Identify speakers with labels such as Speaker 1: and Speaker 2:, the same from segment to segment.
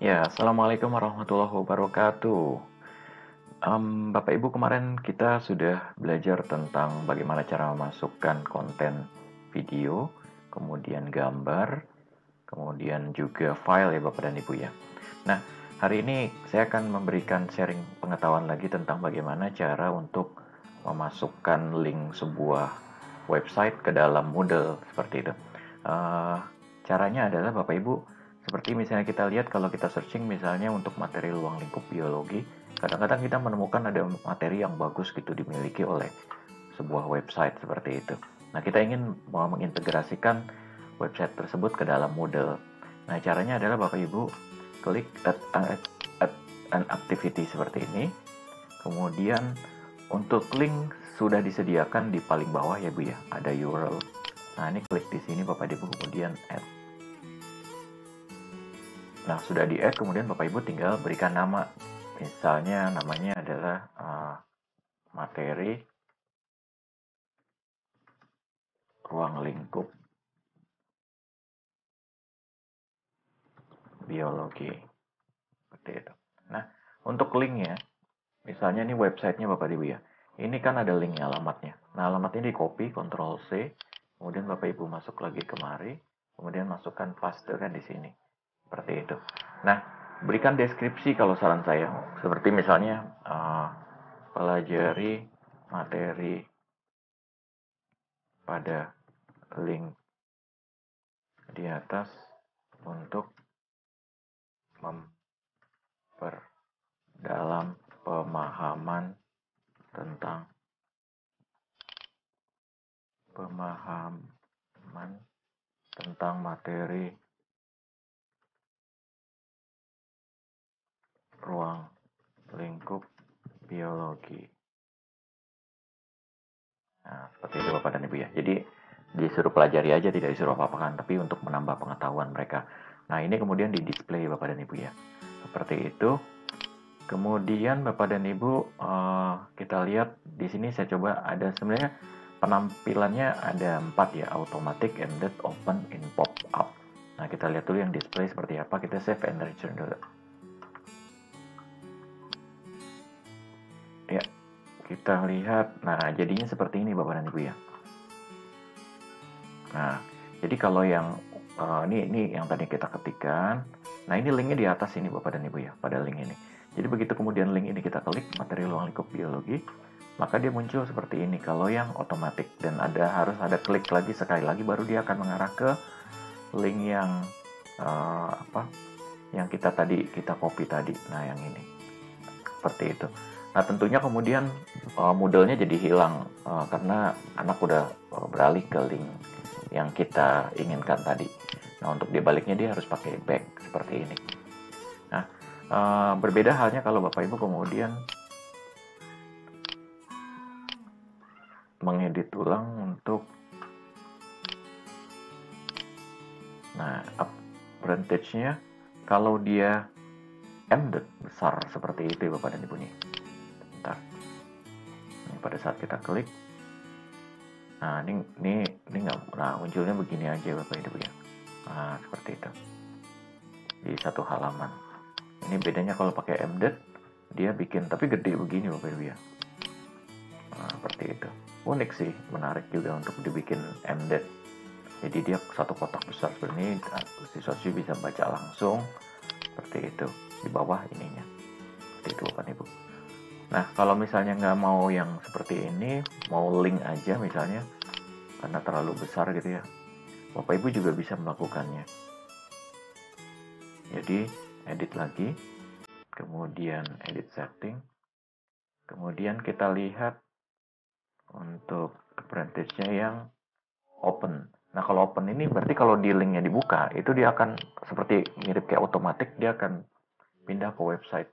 Speaker 1: Ya, Assalamualaikum warahmatullahi wabarakatuh. Bapak Ibu, kemarin kita sudah belajar tentang bagaimana cara memasukkan konten video, kemudian gambar, kemudian juga file ya Bapak dan Ibu ya. Nah, hari ini saya akan memberikan sharing pengetahuan lagi tentang bagaimana cara untuk memasukkan link sebuah website ke dalam Moodle seperti itu. Eh, Caranya adalah Bapak Ibu, seperti misalnya kita lihat kalau kita searching misalnya untuk materi ruang lingkup biologi, kadang-kadang kita menemukan ada materi yang bagus gitu dimiliki oleh sebuah website seperti itu. Nah, kita ingin mau mengintegrasikan website tersebut ke dalam Moodle. Nah, caranya adalah Bapak Ibu klik add an activity seperti ini. Kemudian untuk link sudah disediakan di paling bawah ya Bu ya, ada URL. Nah, ini klik di sini Bapak Ibu kemudian add. Nah, sudah di-add, kemudian Bapak Ibu tinggal berikan nama. Misalnya namanya adalah materi ruang lingkup biologi. Seperti itu. Nah, untuk linknya, misalnya ini websitenya Bapak Ibu ya. Ini kan ada linknya, alamatnya. Nah, alamatnya di copy, Ctrl C, kemudian Bapak Ibu masuk lagi kemari, kemudian masukkan paste kan di sini. Seperti itu. Nah, berikan deskripsi kalau saran saya. Seperti misalnya, pelajari materi pada link di atas untuk memperdalam pemahaman tentang pemahaman tentang materi ruang lingkup biologi. Nah, seperti itu Bapak dan Ibu ya. Jadi disuruh pelajari aja, tidak disuruh apa-apakan, tapi untuk menambah pengetahuan mereka. Nah, ini kemudian di display Bapak dan Ibu ya. Seperti itu. Kemudian Bapak dan Ibu, kita lihat di sini saya coba ada sebenarnya penampilannya ada 4 ya, automatic, embed, open, in, pop up. Nah, kita lihat dulu yang display seperti apa. Kita save and return dulu. Ya, kita lihat. Nah, jadinya seperti ini Bapak dan Ibu ya. Nah, jadi kalau yang ini yang tadi kita ketikkan. Nah, ini linknya di atas ini Bapak dan Ibu ya, pada link ini. Jadi begitu kemudian link ini kita klik materi ruang lingkup biologi, maka dia muncul seperti ini kalau yang otomatis, dan harus ada klik lagi sekali lagi baru dia akan mengarah ke link yang apa? Yang kita copy tadi. Nah, yang ini. Seperti itu. Nah, tentunya kemudian modelnya jadi hilang karena anak udah beralih ke link yang kita inginkan tadi. Nah, untuk dibaliknya dia harus pakai back seperti ini. Nah, berbeda halnya kalau Bapak Ibu kemudian mengedit ulang untuk percentage-nya kalau dia embedded besar seperti itu ya Bapak dan Ibu nih. Bentar. Ini pada saat kita klik, nah ini nggak, nah munculnya begini aja Bapak Ibu ya. Nah, seperti itu. Di satu halaman. Ini bedanya kalau pakai embedded, dia bikin tapi gede begini Bapak Ibu ya. Nah, seperti itu. Unik sih, menarik juga untuk dibikin embedded. Jadi dia satu kotak besar seperti ini, siswa-siswi bisa baca langsung seperti itu di bawah ininya. Seperti itu Bapak Ibu. Nah, kalau misalnya nggak mau yang seperti ini, mau link aja misalnya, karena terlalu besar gitu ya, Bapak Ibu juga bisa melakukannya. Jadi, edit lagi, kemudian edit setting, kemudian kita lihat untuk percentage-nya yang open. Nah, kalau open ini berarti kalau di linknya dibuka, itu dia akan seperti mirip kayak otomatis, dia akan pindah ke website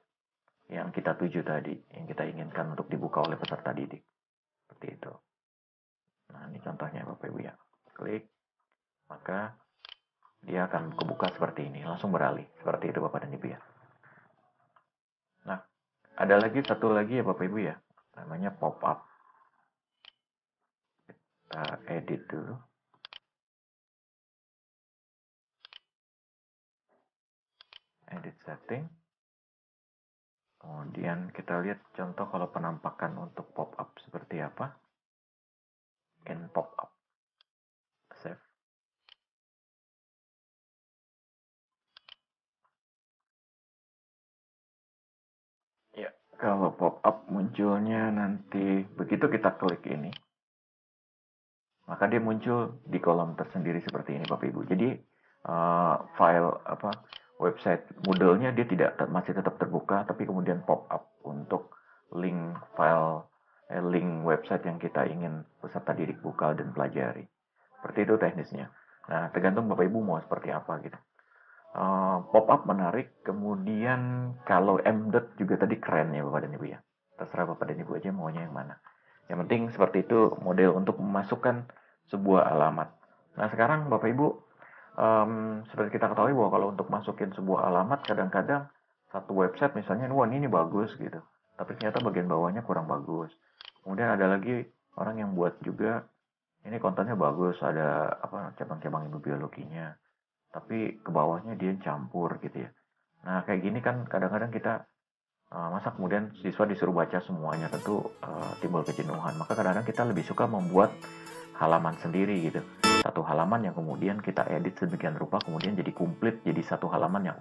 Speaker 1: yang kita tuju tadi, yang kita inginkan untuk dibuka oleh peserta didik. Seperti itu. Nah, ini contohnya Bapak Ibu ya. Klik, maka dia akan kebuka seperti ini, langsung beralih. Seperti itu Bapak dan Ibu ya. Nah, ada lagi satu lagi ya Bapak Ibu ya, namanya pop up. Kita edit dulu. edit setting. Kemudian kita lihat contoh kalau penampakan untuk pop-up seperti apa. In pop-up. Save. Ya, kalau pop-up munculnya nanti begitu kita klik ini, maka dia muncul di kolom tersendiri seperti ini Bapak Ibu. Jadi file website Moodle-nya dia masih tetap terbuka, tapi kemudian pop up untuk link file link website yang kita ingin peserta didik buka dan pelajari. Seperti itu teknisnya. Nah, tergantung Bapak Ibu mau seperti apa gitu. Pop up menarik, kemudian kalau Mdot juga tadi keren ya Bapak dan Ibu ya. Terserah Bapak dan Ibu aja maunya yang mana. Yang penting seperti itu model untuk memasukkan sebuah alamat. Nah sekarang Bapak Ibu, seperti kita ketahui bahwa kalau untuk masukin sebuah alamat kadang-kadang satu website misalnya, wah ini bagus gitu, tapi ternyata bagian bawahnya kurang bagus. Kemudian ada lagi orang yang buat juga, ini kontennya bagus, ada cabang-cabang ilmu biologinya, tapi ke bawahnya dia campur gitu ya. Nah kayak gini kan kadang-kadang kita masa kemudian siswa disuruh baca semuanya, tentu timbul kejenuhan. Maka kadang-kadang kita lebih suka membuat halaman sendiri gitu. Satu halaman yang kemudian kita edit sedemikian rupa, kemudian jadi komplit, jadi satu halaman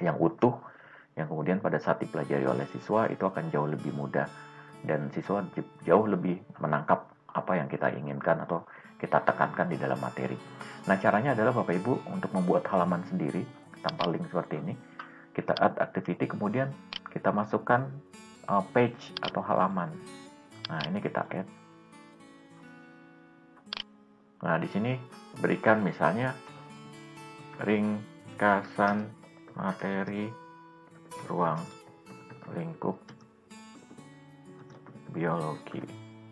Speaker 1: yang utuh, yang kemudian pada saat dipelajari oleh siswa itu akan jauh lebih mudah dan siswa jauh lebih menangkap apa yang kita inginkan atau kita tekankan di dalam materi. Nah caranya adalah Bapak Ibu untuk membuat halaman sendiri tanpa link seperti ini. Kita add activity, kemudian kita masukkan page atau halaman. Nah, ini kita add. Nah, di sini berikan misalnya ringkasan materi ruang lingkup biologi.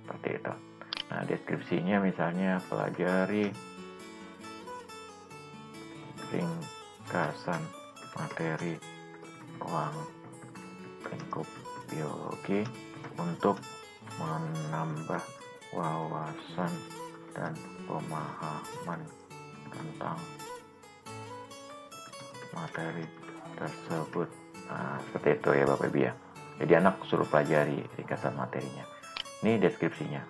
Speaker 1: Seperti itu. Nah, deskripsinya misalnya pelajari ringkasan materi ruang lingkup biologi untuk menambah wawasan dan pemahaman tentang materi tersebut. Nah, seperti itu ya Bapak Ibu ya. Jadi anak suruh pelajari ringkasan materinya. Ini deskripsinya.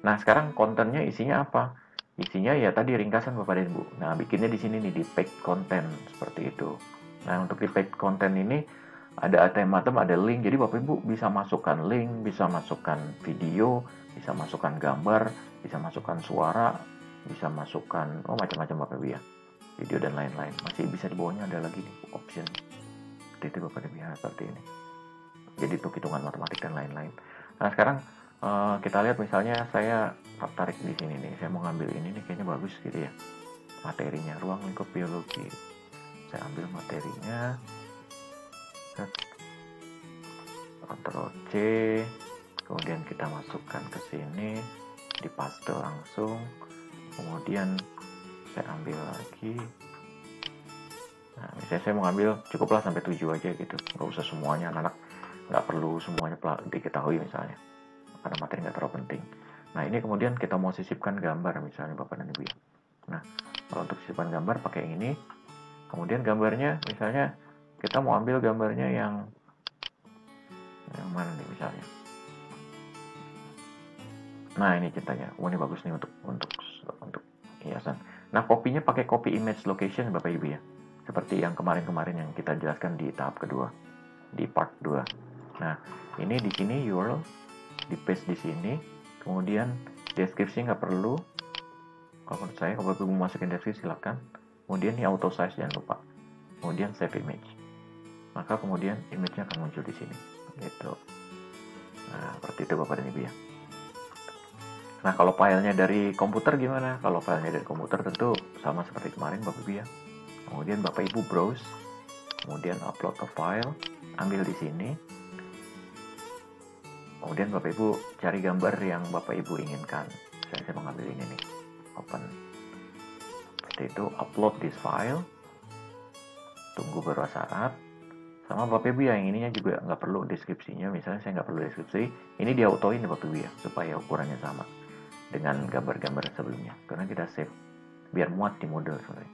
Speaker 1: Nah, sekarang kontennya isinya apa? Isinya ya tadi ringkasan Bapak dan Ibu. Nah, bikinnya di sini nih di page content seperti itu. Nah, untuk di page content ini ada item-item, ada link. Jadi Bapak Ibu bisa masukkan link, bisa masukkan video, bisa masukkan gambar, bisa masukkan suara, bisa masukkan macam-macam Bapak Ibu ya. Video dan lain-lain. Masih bisa di bawahnya ada lagi nih option. Seperti itu Bapak Ibu ya, seperti ini. Jadi untuk hitungan matematik dan lain-lain. Nah, sekarang kita lihat misalnya saya tertarik di sini nih. Saya mau ngambil ini nih, kayaknya bagus gitu ya. Materinya ruang lingkup biologi. Saya ambil materinya. Ctrl C, kemudian kita masukkan ke sini, dipaste langsung, kemudian saya ambil lagi. Nah, misalnya saya mau ambil cukuplah sampai 7 aja gitu, nggak usah semuanya, anak nggak perlu semuanya diketahui misalnya, karena materi nggak terlalu penting. Nah ini kemudian kita mau sisipkan gambar misalnya Bapak dan Ibu ya. Nah kalau untuk sisipkan gambar pakai yang ini, kemudian gambarnya misalnya kita mau ambil gambarnya yang mana nih misalnya. Nah ini ceritanya, ini bagus nih untuk hiasan. Nah kopinya pakai copy image location Bapak Ibu ya, seperti yang kemarin-kemarin yang kita jelaskan di tahap kedua, di part 2. Nah ini di sini URL di paste di sini, kemudian deskripsi nggak perlu. Kalau menurut saya, kalau Bapak Ibu masukin deskripsi silakan. Kemudian ini auto size jangan lupa. Kemudian save image. Maka kemudian image-nya akan muncul di sini. Gitu. Nah, seperti itu Bapak dan Ibu ya. Nah, kalau filenya dari komputer gimana? Kalau filenya dari komputer tentu sama seperti kemarin Bapak Ibu ya. Kemudian Bapak Ibu browse, kemudian upload ke file, ambil di sini. Kemudian Bapak Ibu cari gambar yang Bapak Ibu inginkan. Saya mengambil ini nih. Open. Seperti itu, upload this file. Tunggu beberapa saat. Sama Bapak Ibu yang ininya juga nggak perlu deskripsinya. Misalnya saya nggak perlu deskripsi. Ini di autoin ya Bapak Ibu ya, supaya ukurannya sama dengan gambar-gambar sebelumnya. Karena kita save biar muat di Moodle sebenarnya.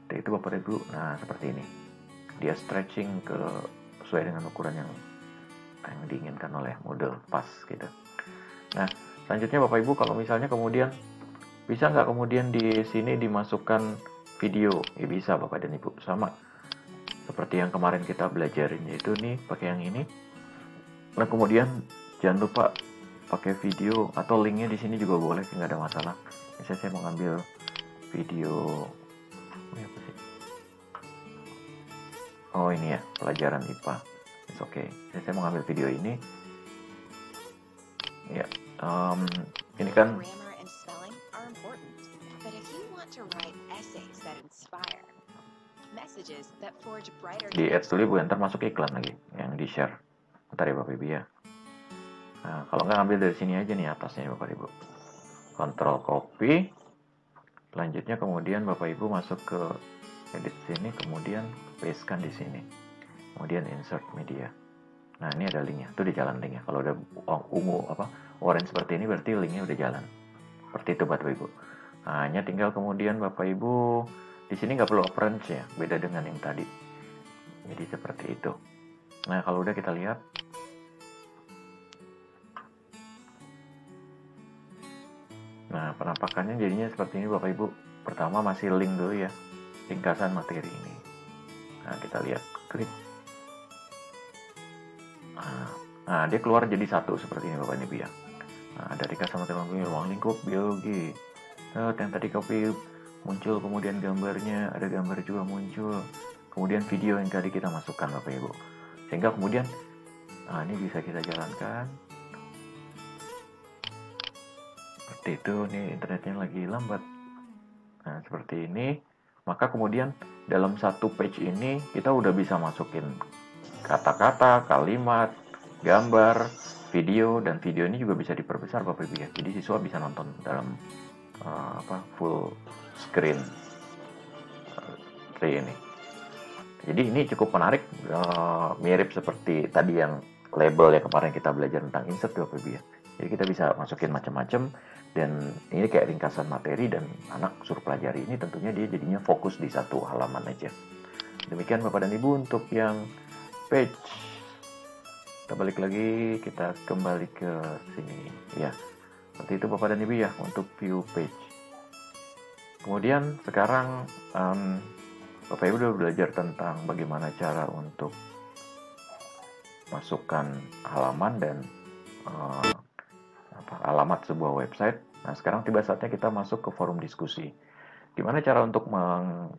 Speaker 1: Seperti itu Bapak Ibu. Nah seperti ini. dia stretching ke sesuai dengan ukuran yang diinginkan oleh model pas gitu. Nah, selanjutnya Bapak Ibu kalau misalnya kemudian bisa nggak kemudian di sini dimasukkan video? Ya bisa Bapak dan Ibu, sama seperti yang kemarin kita belajarin, yaitu nih pakai yang ini. Nah kemudian jangan lupa pakai video atau linknya di sini juga boleh, nggak ada masalah. Misalnya saya mau ngambil video apa sih? Oh ini ya, pelajaran IPA. It's okay. Saya mau ngambil video ini. Ya, ini kan di add dulu Bu, ntar masuk iklan lagi yang di share. Ntar ya Bapak Ibu ya. Nah, kalau nggak ngambil dari sini aja nih atasnya Bapak Ibu. Control copy. Selanjutnya kemudian Bapak Ibu masuk ke edit sini, kemudian pastekan di sini. Kemudian insert media. Nah, ini ada linknya. Itu di jalan linknya. Kalau udah ungu orange seperti ini berarti linknya udah jalan. Seperti itu Bapak Ibu. Nah, hanya tinggal kemudian Bapak Ibu di sini nggak perlu orange ya, beda dengan yang tadi. Jadi seperti itu. Nah, kalau udah kita lihat. Nah, penampakannya jadinya seperti ini Bapak Ibu. Pertama masih link dulu ya, ringkasan materi ini. Nah, kita lihat, klik. Nah, dia keluar jadi satu seperti ini Bapak Ibu ya. Nah, ada ringkasan materi ruang lingkup biologi. Nah, yang tadi copy muncul, kemudian gambarnya, ada gambar juga muncul. Kemudian video yang tadi kita masukkan Bapak Ibu. Sehingga kemudian, nah ini bisa kita jalankan. Seperti itu, nih internetnya lagi lambat. Nah, seperti ini. Maka kemudian dalam satu page ini kita udah bisa masukin kata-kata, kalimat, gambar, video, dan video ini juga bisa diperbesar Bapak Ibu ya. Jadi siswa bisa nonton dalam full screen seperti ini. Jadi ini cukup menarik, mirip seperti tadi yang label ya kemarin kita belajar tentang insert Bapak Ibu ya. Jadi kita bisa masukin macam-macam, dan ini kayak ringkasan materi, dan anak suruh pelajari ini tentunya dia jadinya fokus di satu halaman aja. Demikian Bapak dan Ibu untuk yang page. Kita balik lagi, kita kembali ke sini ya. Seperti itu Bapak dan Ibu ya untuk view page. Kemudian sekarang Bapak Ibu udah belajar tentang bagaimana cara untuk masukkan halaman dan alamat sebuah website. Nah sekarang tiba saatnya kita masuk ke forum diskusi. Gimana cara untuk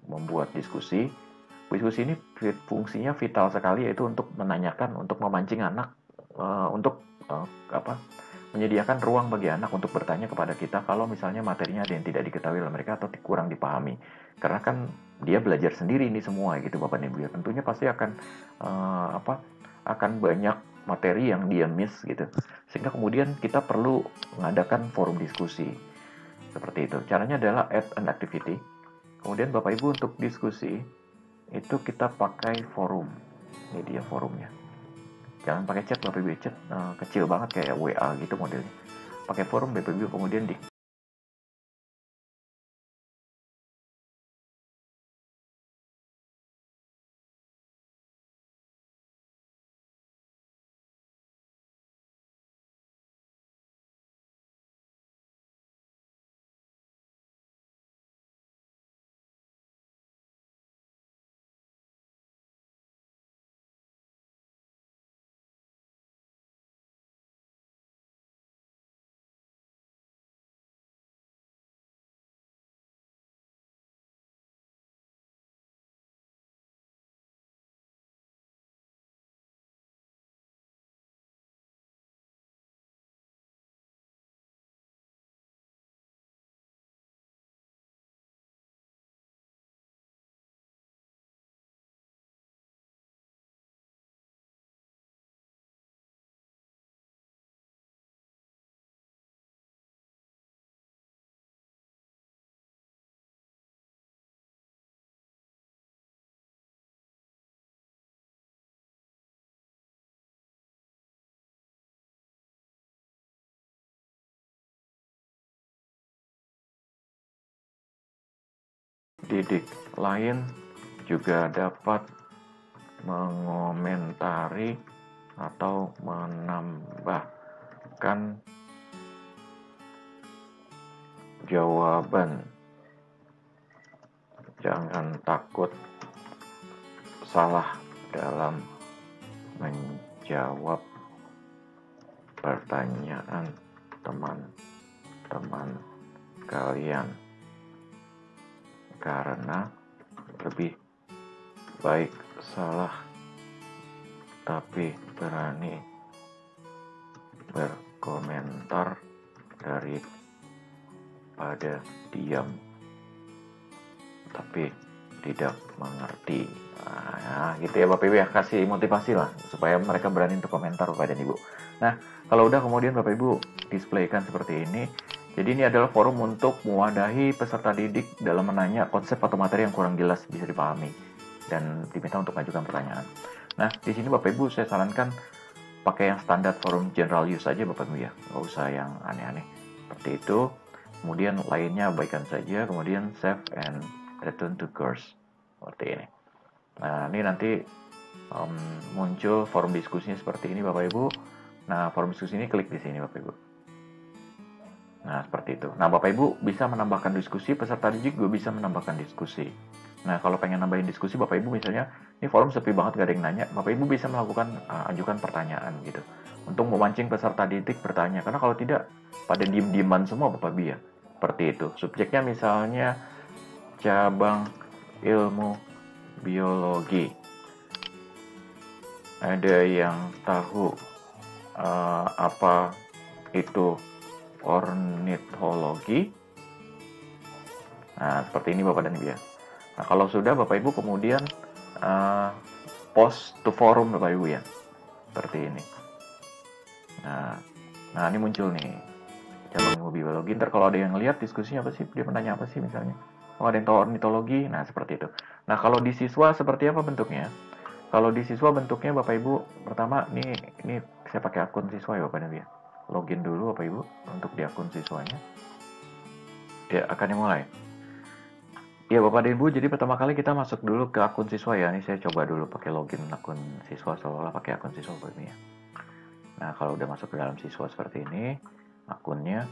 Speaker 1: membuat diskusi? Diskusi ini fungsinya vital sekali, yaitu untuk menanyakan, untuk memancing anak, untuk menyediakan ruang bagi anak untuk bertanya kepada kita kalau misalnya materinya ada yang tidak diketahui oleh mereka atau kurang dipahami. Karena kan dia belajar sendiri ini semua gitu Bapak dan Ibu ya. Tentunya pasti akan banyak materi yang dia miss gitu. Sehingga kemudian kita perlu mengadakan forum diskusi. Seperti itu. Caranya adalah add an activity. Kemudian Bapak Ibu untuk diskusi itu kita pakai forum. Ini dia forumnya. Jangan pakai chat Bapak Ibu, chat kecil banget kayak WA gitu modelnya. Pakai forum Bapak Ibu, kemudian di didik lain juga dapat mengomentari atau menambahkan jawaban. Jangan takut salah dalam menjawab pertanyaan teman-teman kalian, karena lebih baik salah tapi berani berkomentar daripada diam tapi tidak mengerti. Nah, gitu ya Bapak Ibu ya, kasih motivasi lah supaya mereka berani untuk komentar Bapak dan Ibu. Nah, kalau udah kemudian Bapak Ibu displaykan seperti ini. Jadi ini adalah forum untuk mewadahi peserta didik dalam menanya konsep atau materi yang kurang jelas bisa dipahami dan diminta untuk mengajukan pertanyaan. Nah, di sini Bapak Ibu saya sarankan pakai yang standar forum general use aja Bapak Ibu ya, nggak usah yang aneh-aneh. Seperti itu. Kemudian lainnya abaikan saja, kemudian save and return to course seperti ini. Nah, ini nanti muncul forum diskusinya seperti ini Bapak Ibu. Nah, forum diskusi ini klik di sini Bapak Ibu. Nah, seperti itu. Nah, Bapak Ibu bisa menambahkan diskusi, peserta didik juga bisa menambahkan diskusi. Nah, kalau pengen nambahin diskusi Bapak Ibu misalnya, ini forum sepi banget gak ada yang nanya, Bapak Ibu bisa melakukan ajukan pertanyaan gitu. Untuk memancing peserta didik bertanya, karena kalau tidak pada diem-dieman semua Bapak Ibu ya. Seperti itu. Subjeknya misalnya cabang ilmu biologi. Ada yang tahu apa itu ornitologi? Nah, seperti ini Bapak dan Ibu ya. Nah, kalau sudah Bapak Ibu kemudian post to forum Bapak Ibu ya. Seperti ini. Nah ini muncul nih cabang ilmu biologi. Ntar kalau ada yang lihat diskusinya apa sih, dia menanya apa sih misalnya. Oh, ada yang tahu ornitologi. Nah, seperti itu. Nah, kalau di siswa seperti apa bentuknya? Kalau di siswa bentuknya Bapak Ibu, pertama ini saya pakai akun siswa ya Bapak Ibu ya. Login dulu Bapak Ibu untuk di akun siswanya. Dia akan dimulai. Ya Bapak dan Ibu, jadi pertama kali kita masuk dulu ke akun siswa ya. Ini saya coba dulu pakai login akun siswa, seolah-olah pakai akun siswa Bapak Ibu ya. Nah, kalau udah masuk ke dalam siswa seperti ini, akunnya.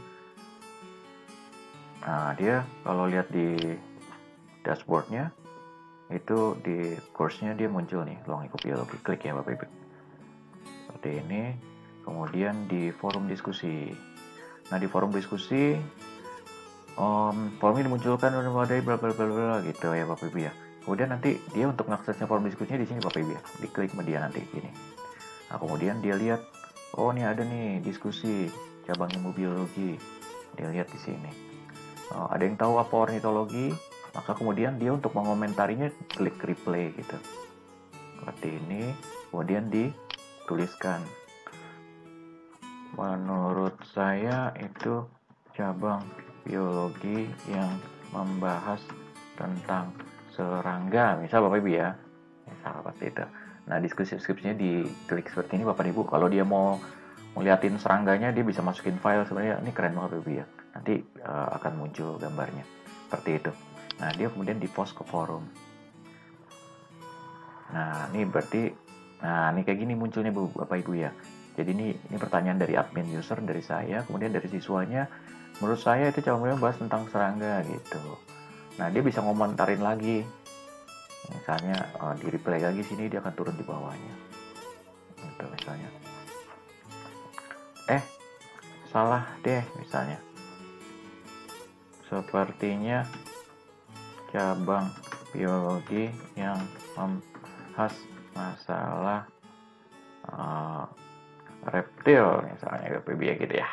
Speaker 1: Nah, dia kalau lihat di dashboardnya, itu di course-nya dia muncul nih, ruang lingkup biologi. Klik ya Bapak Ibu. Seperti ini. Kemudian di forum diskusi. Nah, di forum diskusi, forum ini dimunculkan memadai bla bla bla bla gitu ya Bapak Ibu ya. Kemudian nanti dia untuk mengaksesnya forum diskusinya di sini Bapak Ibu ya. Diklik media nanti gini. Nah, kemudian dia lihat, oh ini ada nih diskusi cabang ilmu biologi. Dia lihat di sini. Ada yang tahu apa ornitologi? Maka kemudian dia untuk mengomentarinya klik replay gitu. Seperti ini. Kemudian dituliskan. Menurut saya itu cabang biologi yang membahas tentang serangga. Misal Bapak Ibu ya. Misal seperti itu. Nah, deskripsinya diklik seperti ini Bapak Ibu. Kalau dia mau ngeliatin serangganya, dia bisa masukin file sebenarnya. Ini keren banget Bapak Ibu ya. Nanti akan muncul gambarnya. Seperti itu. Nah, dia kemudian di-post ke forum. Nah, ini berarti, nah ini kayak gini munculnya Bapak Ibu ya. Jadi ini pertanyaan dari admin user, dari saya, kemudian dari siswanya. Menurut saya itu cabang bahas tentang serangga gitu. Nah, dia bisa ngomentarin lagi. Misalnya di replay lagi sini dia akan turun di bawahnya. Gitu misalnya. Salah deh misalnya. Sepertinya cabang biologi yang membahas masalah reptil misalnya gitu ya.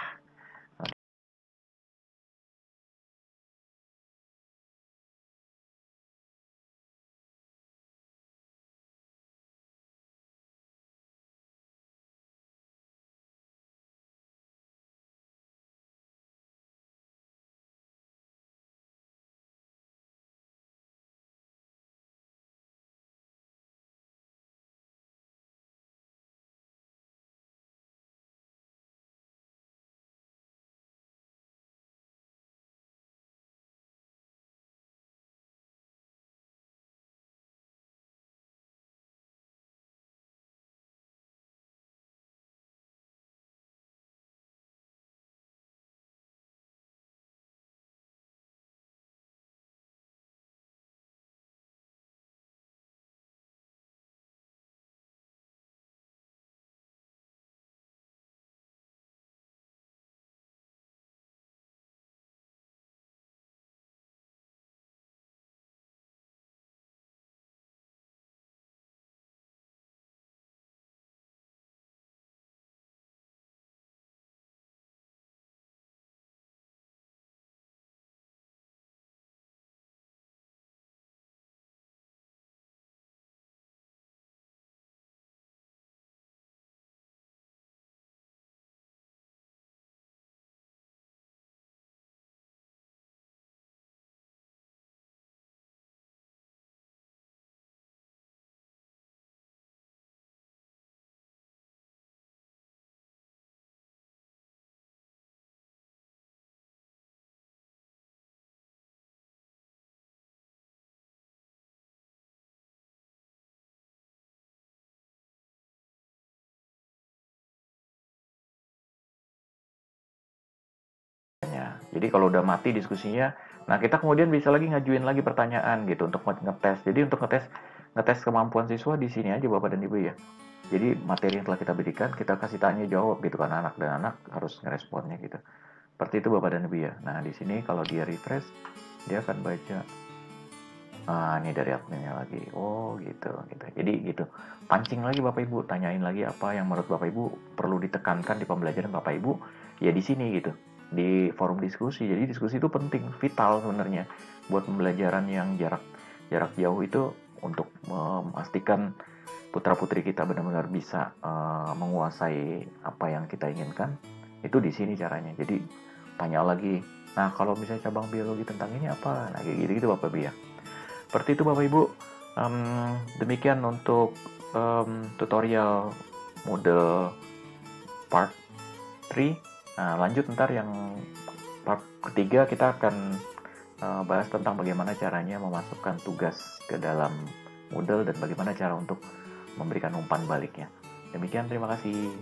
Speaker 1: Jadi kalau udah mati diskusinya, nah kita kemudian bisa lagi ngajuin lagi pertanyaan gitu untuk ngetes. Jadi untuk ngetes kemampuan siswa di sini aja Bapak dan Ibu ya. Jadi materi yang telah kita berikan, kita kasih tanya jawab gitu kan, anak dan anak harus ngeresponnya gitu. Seperti itu Bapak dan Ibu ya. Nah di sini kalau dia refresh, dia akan baca, ini dari adminnya lagi. Oh gitu, gitu. Jadi gitu. Pancing lagi Bapak Ibu, tanyain lagi apa yang menurut Bapak Ibu perlu ditekankan di pembelajaran Bapak Ibu. Ya di sini gitu. Di forum diskusi. Jadi diskusi itu penting, vital sebenarnya buat pembelajaran yang jarak jauh itu untuk memastikan putra-putri kita benar-benar bisa menguasai apa yang kita inginkan. Itu di sini caranya. Jadi tanya lagi. Nah, kalau misalnya cabang biologi tentang ini apa? Nah, kayak gitu-gitu Bapak Ibu ya. Seperti itu Bapak Ibu. Demikian untuk tutorial Moodle part 3. Nah, lanjut ntar yang part ketiga kita akan bahas tentang bagaimana caranya memasukkan tugas ke dalam Moodle dan bagaimana cara untuk memberikan umpan baliknya. Demikian, terima kasih.